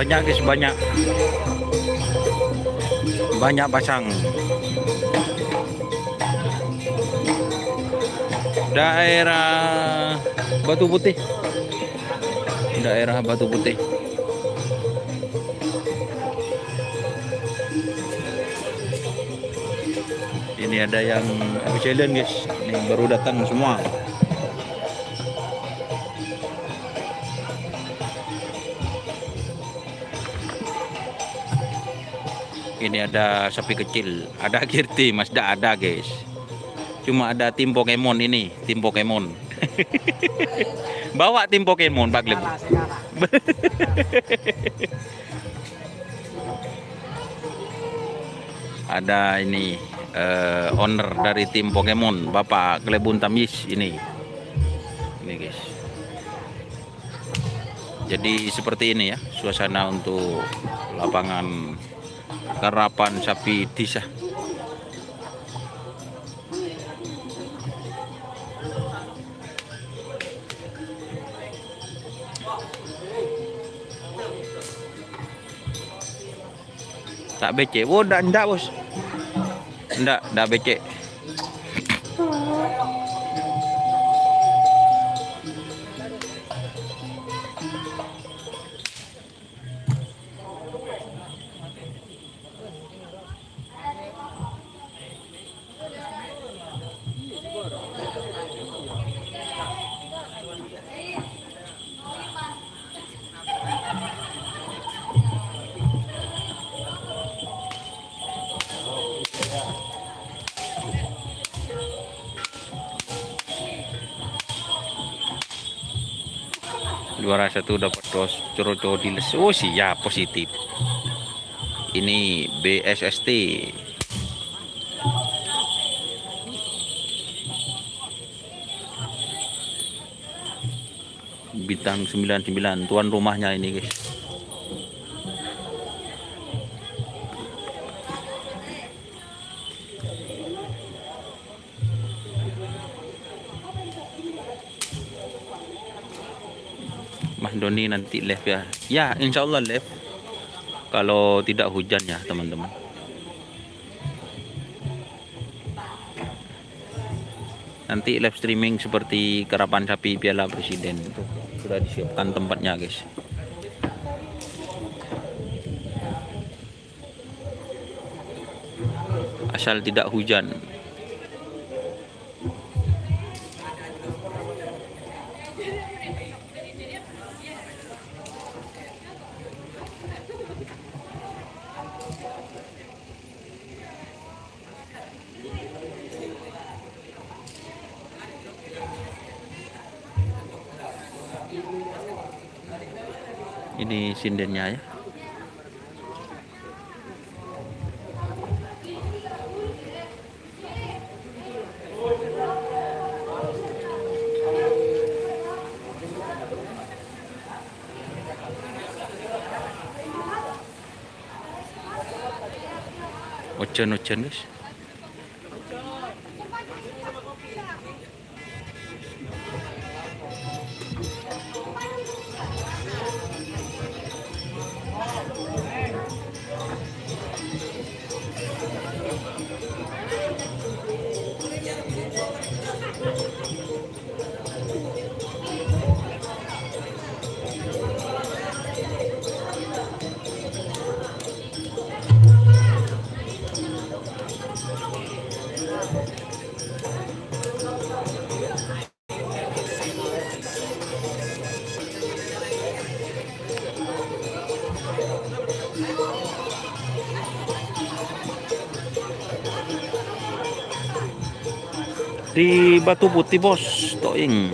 Banyak guys, banyak pasang. Daerah Batu Putih, daerah Batu Putih. Ini ada yang Australian guys, ini baru datang semua. Ini ada sapi kecil, ada Kirti, Mazda ada guys. Cuma ada tim Pokemon ini, tim Pokemon. Bawa tim Pokemon Pak Gleb. Ada ini owner dari tim Pokemon, Bapak Glebun Tamis ini. Ini guys. Jadi seperti ini ya suasana untuk lapangan karapan sapi Disa. Tak becek. Oh, ndak bos. Ndak becek. Juara satu dapat coro diles. Oh siap, positif. Ini BSST. Bintang 99 tuan rumahnya ini guys. Mas Doni nanti live ya. Ya, insya Allah live. Kalau tidak hujan ya teman-teman. Nanti live streaming seperti karapan sapi Piala Presiden itu sudah disiapkan tempatnya guys. Asal tidak hujan. Ini sindennya ya. Ocen guys. Di Batu Putih bos, Toing.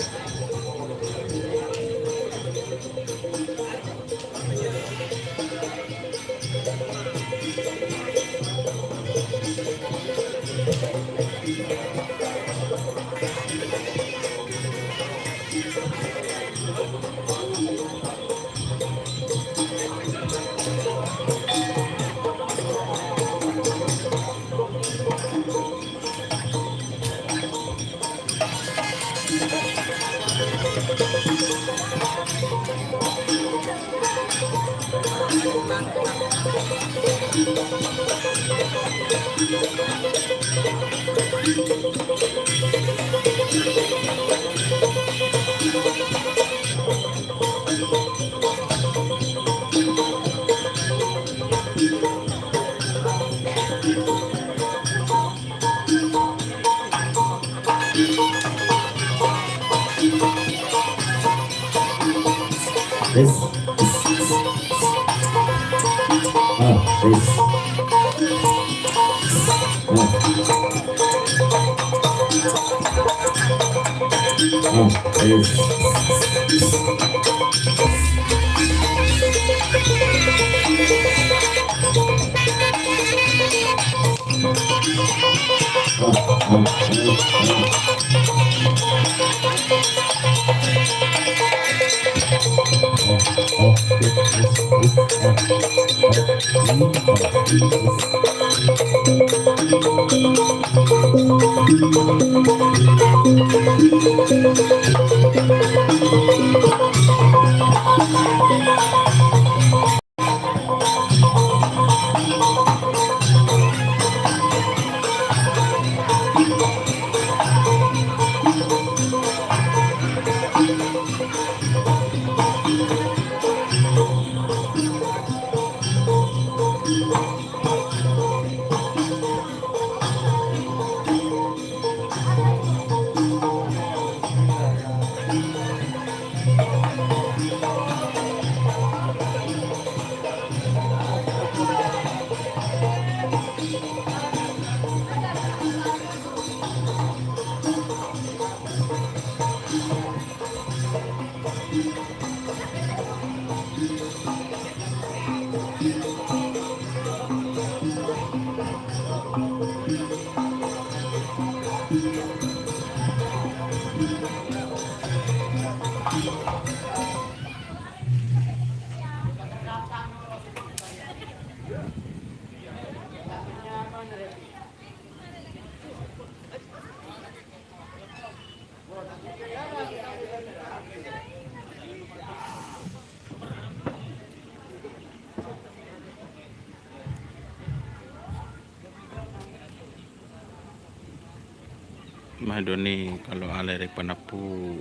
Madoni kalau alerek panapu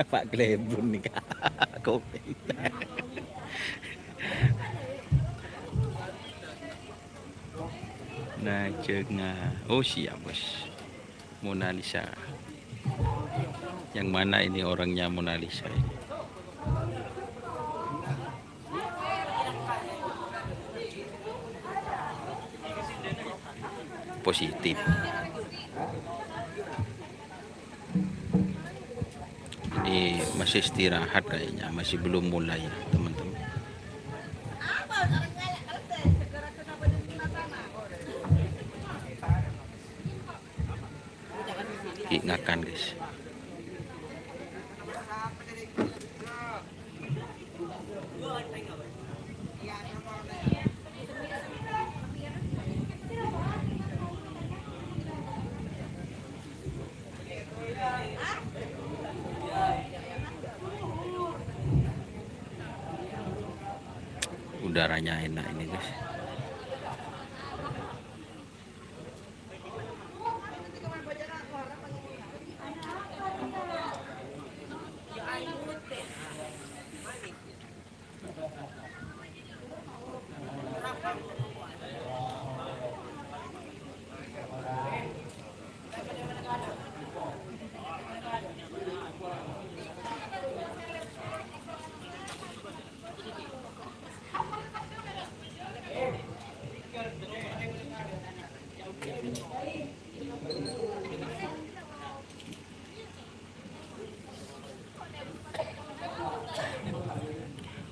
Pak Glebun nih komen. Nah cenga, oh siap bos, Mona Lisa. Yang mana ini orangnya Mona Lisa ini? Positif. Ini masih istirahat kayaknya, masih belum mulai teman-teman. Ingatkan guys. Udaranya enak ini guys.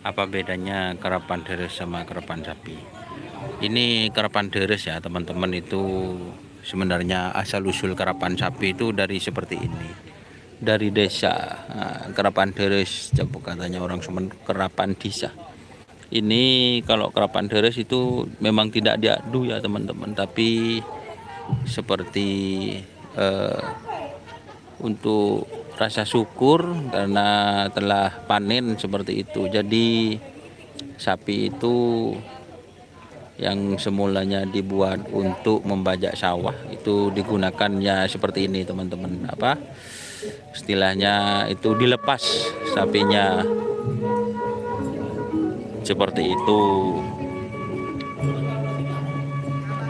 Apa bedanya karapan deres sama karapan sapi? Ini karapan deres ya teman-teman, itu sebenarnya asal usul karapan sapi itu dari seperti ini, dari desa. Nah, karapan deres katanya orang Sumen, karapan desa. Ini kalau karapan deres itu memang tidak diadu ya teman-teman, tapi seperti untuk rasa syukur karena telah panen seperti itu. Jadi sapi itu yang semulanya dibuat untuk membajak sawah itu digunakannya seperti ini teman-teman, apa istilahnya itu dilepas sapinya seperti itu.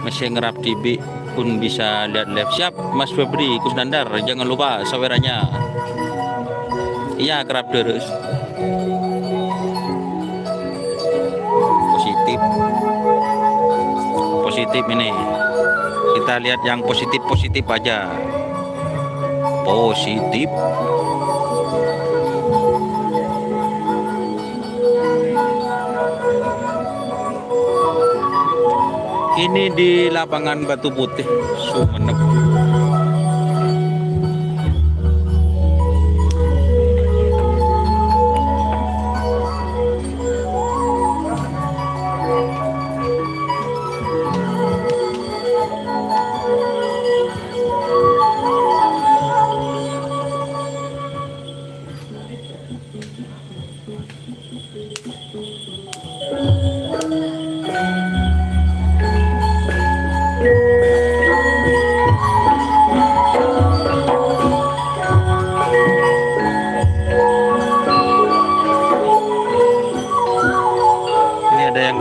Masih ngerap tibi pun bisa lihat live. Siap Mas Febri Kusnandar, jangan lupa sawerannya. Iya, kerap terus positif positif. Ini kita lihat yang positif aja, positif. Ini di lapangan Batu Putih Sumeneb.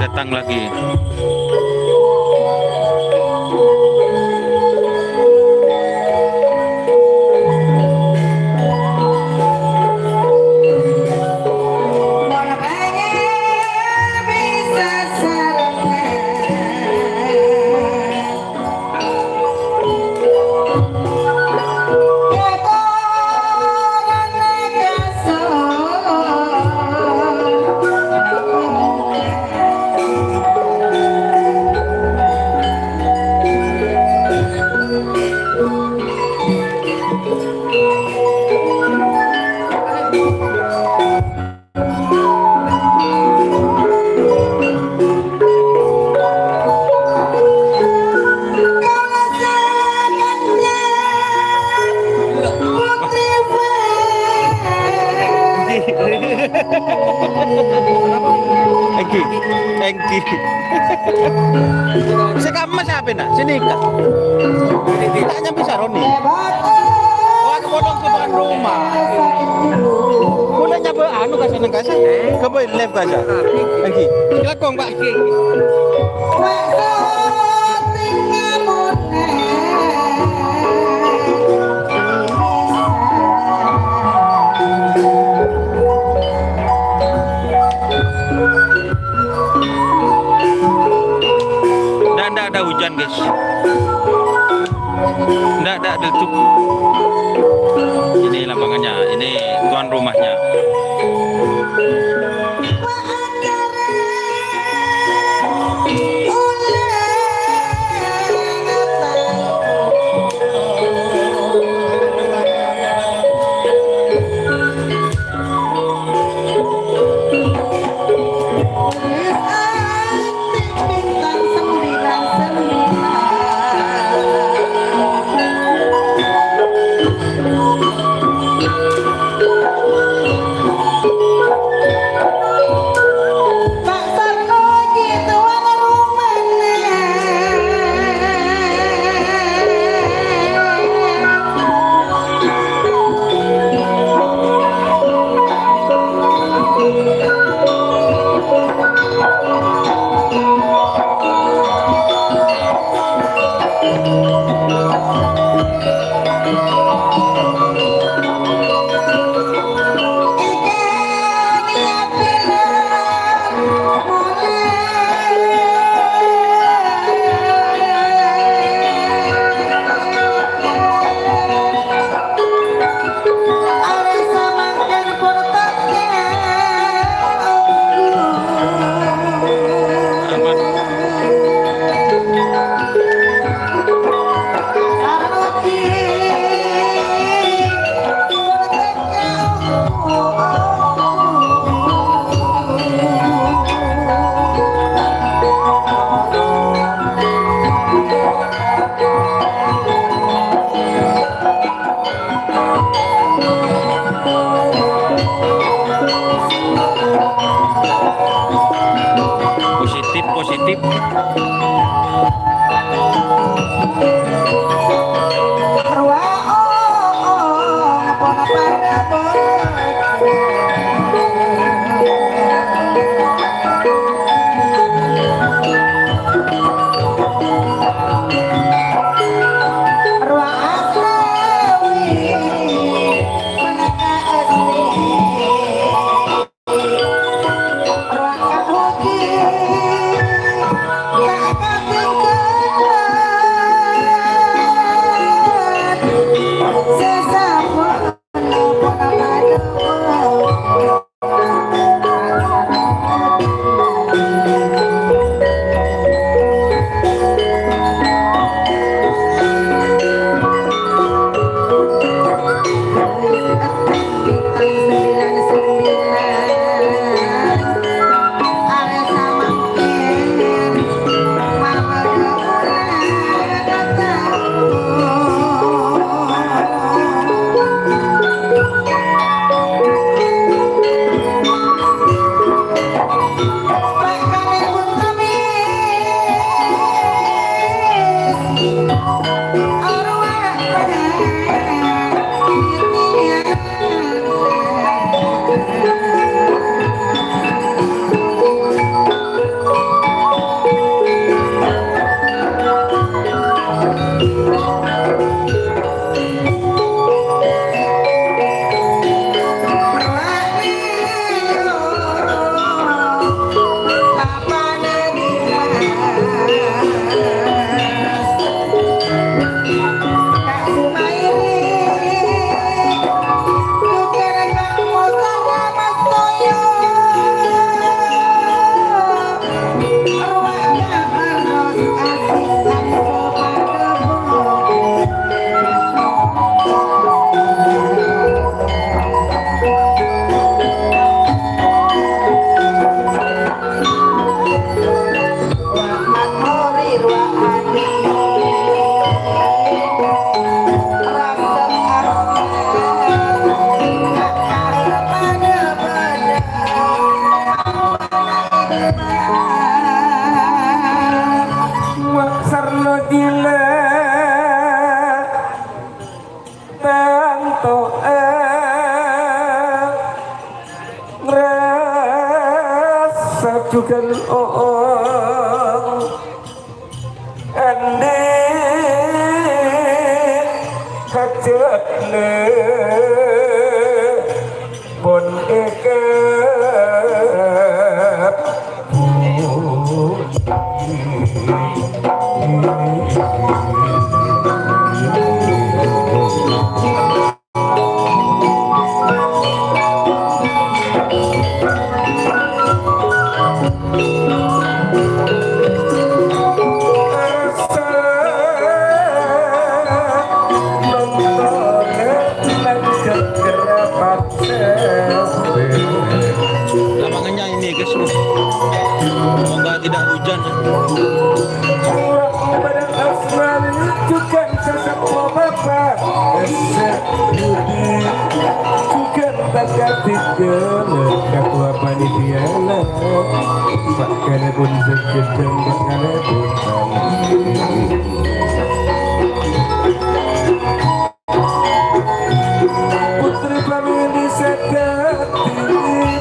Datang lagi. Engki. Sekamas apa nak? Sini kak. Tidak nyampe Saroni. Oh, aku potong ke tuan rumah. Kau nyampe anu kasih nang kasih. Kau boleh live kasih. Engki. Silakan Pak. Nggak ada hujan guys, nggak ada letup. Ini lapangannya, ini tuan rumahnya. positif. Sadukan ane hajat le bon ekat Lamangannya ini guys, semoga tidak hujan. Ketua panitia bahkan pun sekedar bahkan pun putri pamili sekati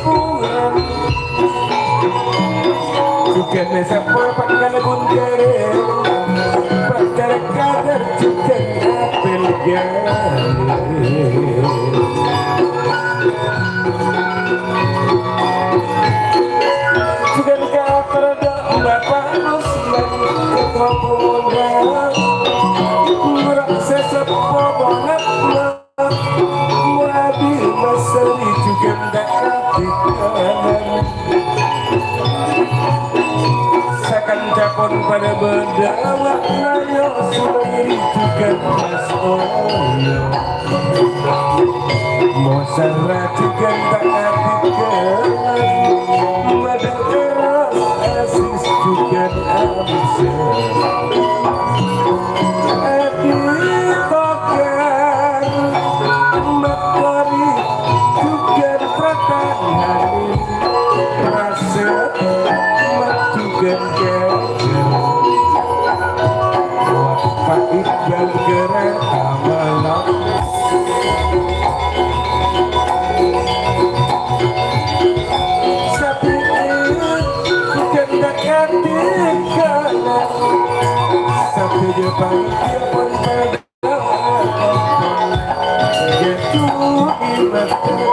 bulan juga mesapa bahkan pun kere bahkan kadar juga apel juga terada bapak muslim ketua pemuda merasa sepo banget wabil masari juga ndak katikan sakan capon pada berdawa nayo sendiri juga mas oyo mosara juga ndak katikan mada eros asis juga absen Good. dan kereta malam. Sapi bukan dekat di kanan, sapi depan dia pun pada gitu di mata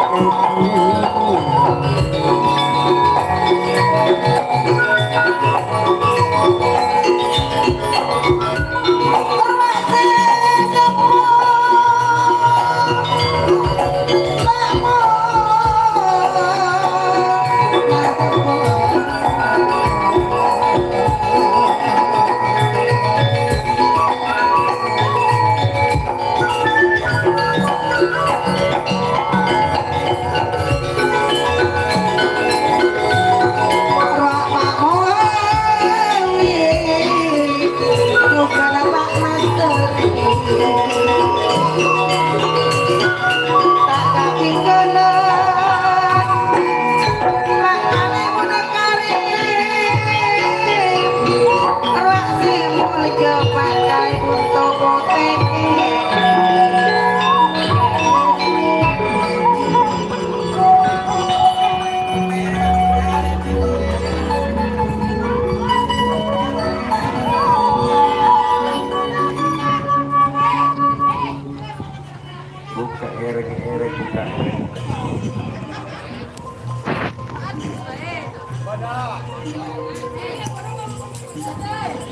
buka erek-erek buka.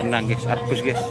Tenang guys, arbus guys.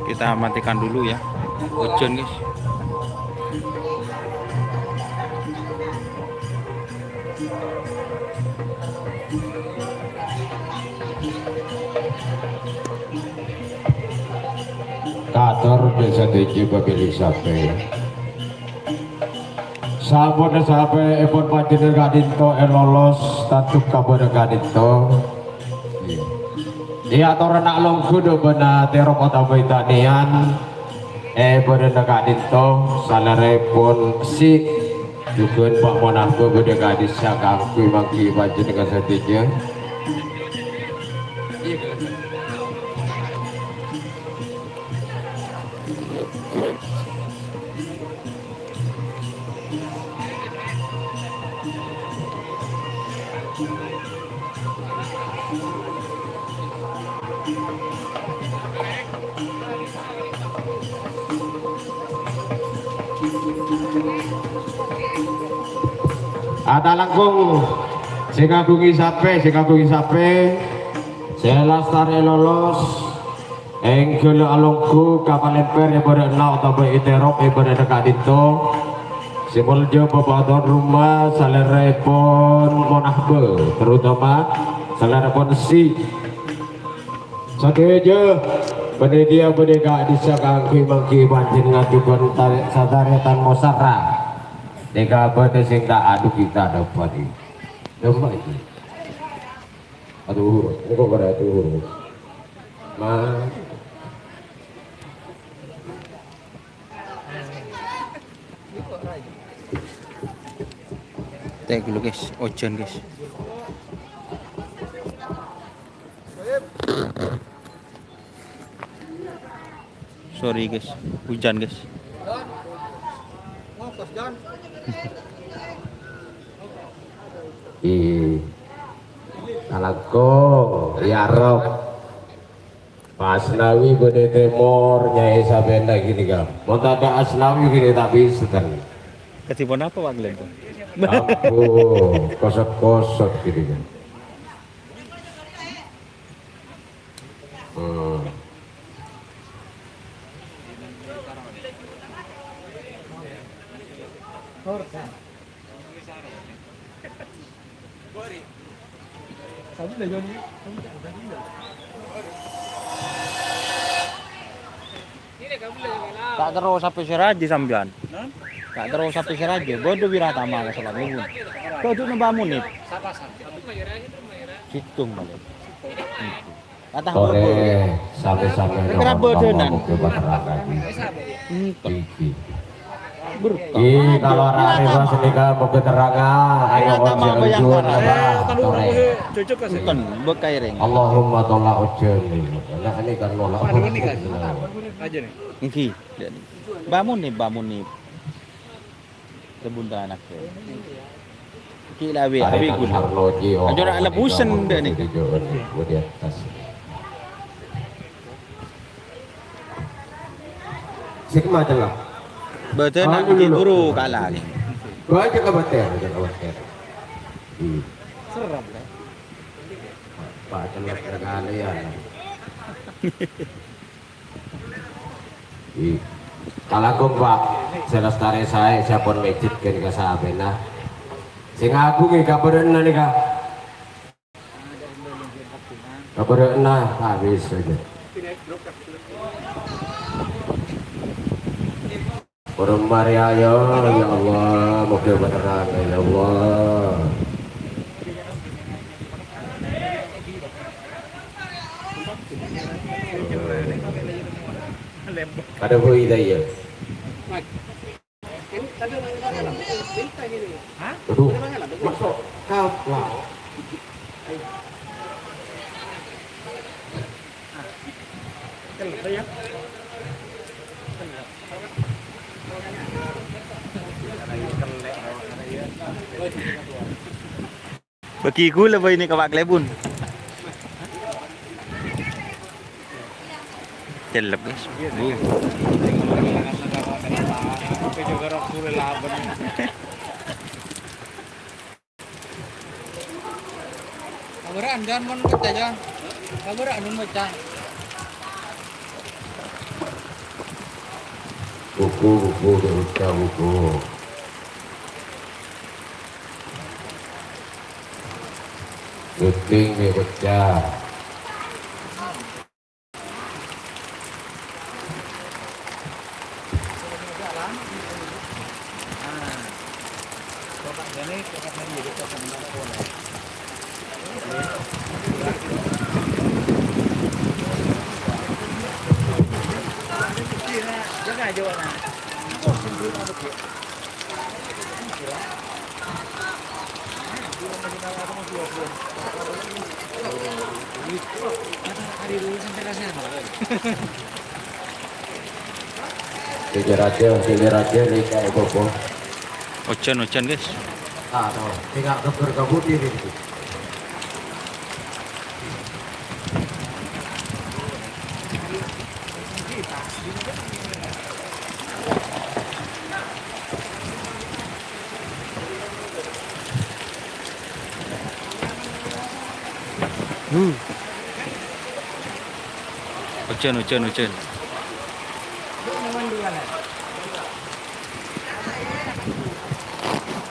Kita matikan dulu ya, hujan guys. Kator desa tinggi pemilih sape. Sampun sape epon panjenengan kadinto lolos tatuk kabar kadinto. Iya tora nak longku do bena terok kota Baitanian. Benda kadinto salarepon si juga Pak Monarko benda kadis sakang kui mangki panjenengan setinggi. Ada langkung sing sape selastare lolos enggel alongku kapal lemper yang berenau atau beriterok yang berdekat itu simuljo babaton rumah salerepon monahbe terutama salerepon si sakeje penedia berdeka disa kangki mangki banjir ngajukan sadaretan mosara deka berde sing tak adu kita dapat ini coba itu aduh ini kok pada itu ma Teh dulu guys, hujan guys. Sorry guys, hujan guys. Alako ya Rob Asnawi bede temor nyai sabenda gini kan mau ada Asnawi gini tapi sedang Ketipon apa Pak Glenn? aku kosot-kosot gini kan Tak terus sampai seraji sampean. Tak terus sampai seraji. Bodoh wiratama ka salat nubun. Kau tu nambamu nih. Hitung balik. Kata Sore sampai-sampai Kenapa tenan? ke masyarakat iki. Berkah. Kalau rame bos nikah mau keterangan ayo Wiratama ojek bayangkara. sore. Bukan bekairing. Allahumma tolak ojek. Nah ini kan nolak. Iki. Bangun nih. Sebunta anaknya. Iki lawe abi gula. Ajora lebusan deh nih. Di atas. Sik macam lah. Betul nak bikin guru kalah ni. Gua aja kabater. Serap lah. Pak celok sekalian. Kalangkung Pak, selestare saya siapun mejit kan ka sabena. Sing aku ki kabereuna nih Kak. Kabereuna habis saja. Mari ayo ya Allah, moga beneran ya Allah. Ada Bu Ida ya? Aduh, masuk kapal. Bagi gula boy ni kawak lebun. Celep guys. Kabaran jangan mon baca jangan. Kabaran nun baca. Buku baca buku. Penting nih baca. Jaga aja wana. Kejar aja nih kayak bobo. Ocan guys. Ah, no. Tinggal dokter kabut ini. Ocan.